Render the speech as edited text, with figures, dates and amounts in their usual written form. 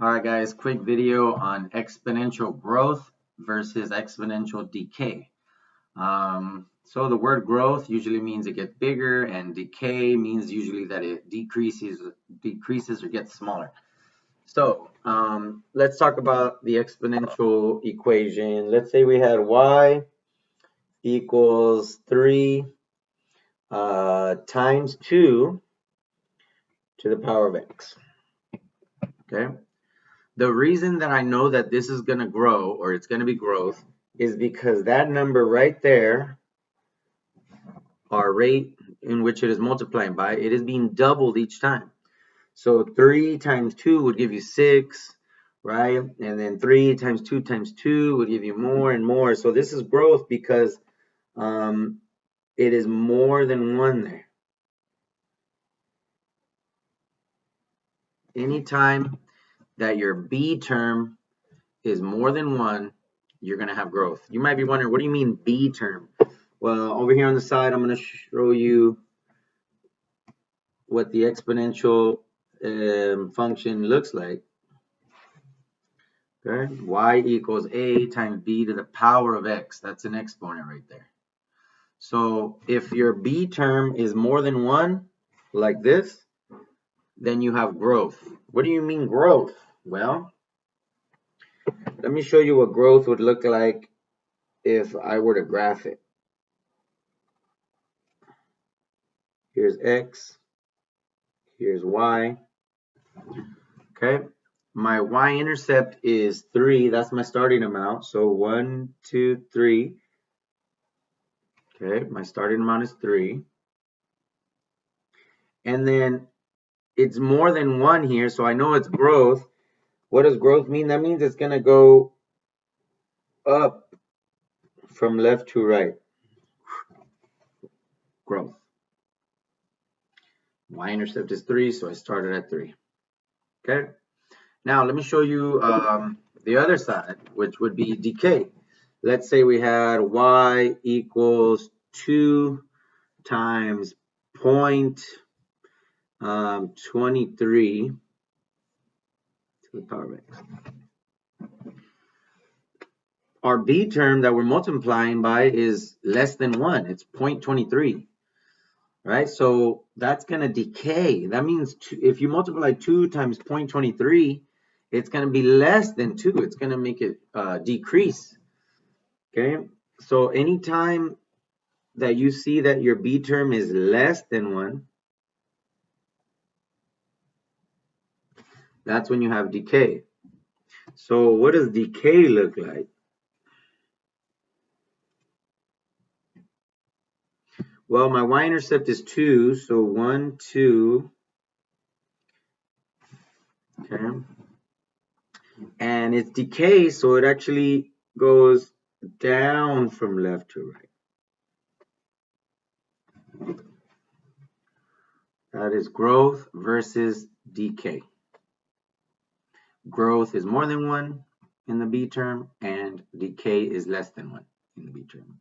Alright guys, quick video on exponential growth versus exponential decay. So the word growth usually means it gets bigger, and decay means usually that it decreases or gets smaller. So let's talk about the exponential equation. Let's say we had y equals 3 times 2 to the power of x. Okay. The reason that I know that this is going to grow, or it's going to be growth, is because that number right there, our rate in which it is multiplying by, it is being doubled each time. So 3 times 2 would give you 6, right? And then 3 times 2 times 2 would give you more and more. So this is growth because it is more than 1 there. Anytime that your B term is more than 1, you're going to have growth. You might be wondering, what do you mean B term? Well, over here on the side, I'm going to show you what the exponential function looks like. Okay, y equals a times b to the power of x. That's an exponent right there. So if your b term is more than 1, like this, then you have growth. What do you mean growth? Well, let me show you what growth would look like if I were to graph it. Here's x, here's y. Okay, my y-intercept is 3. That's my starting amount. So 1, 2, 3. Okay, my starting amount is 3. And then it's more than 1 here, so I know it's growth. What does growth mean? That means it's going to go up from left to right. Growth. Y-intercept is 3, so I started at 3. Okay. Now let me show you the other side, which would be decay. Let's say we had y equals 2 times 0.23 to the power of x. Our b term that we're multiplying by is less than 1. It's 0.23. Right? So that's going to decay. That means if you multiply 2 times 0.23, it's going to be less than 2. It's going to make it decrease. Okay? So anytime that you see that your b term is less than 1, that's when you have decay. So what does decay look like? Well, my y-intercept is 2, so 1, 2. Okay. And it's decay, so it actually goes down from left to right. That is growth versus decay. Growth is more than 1 in the B term, and decay is less than 1 in the B term.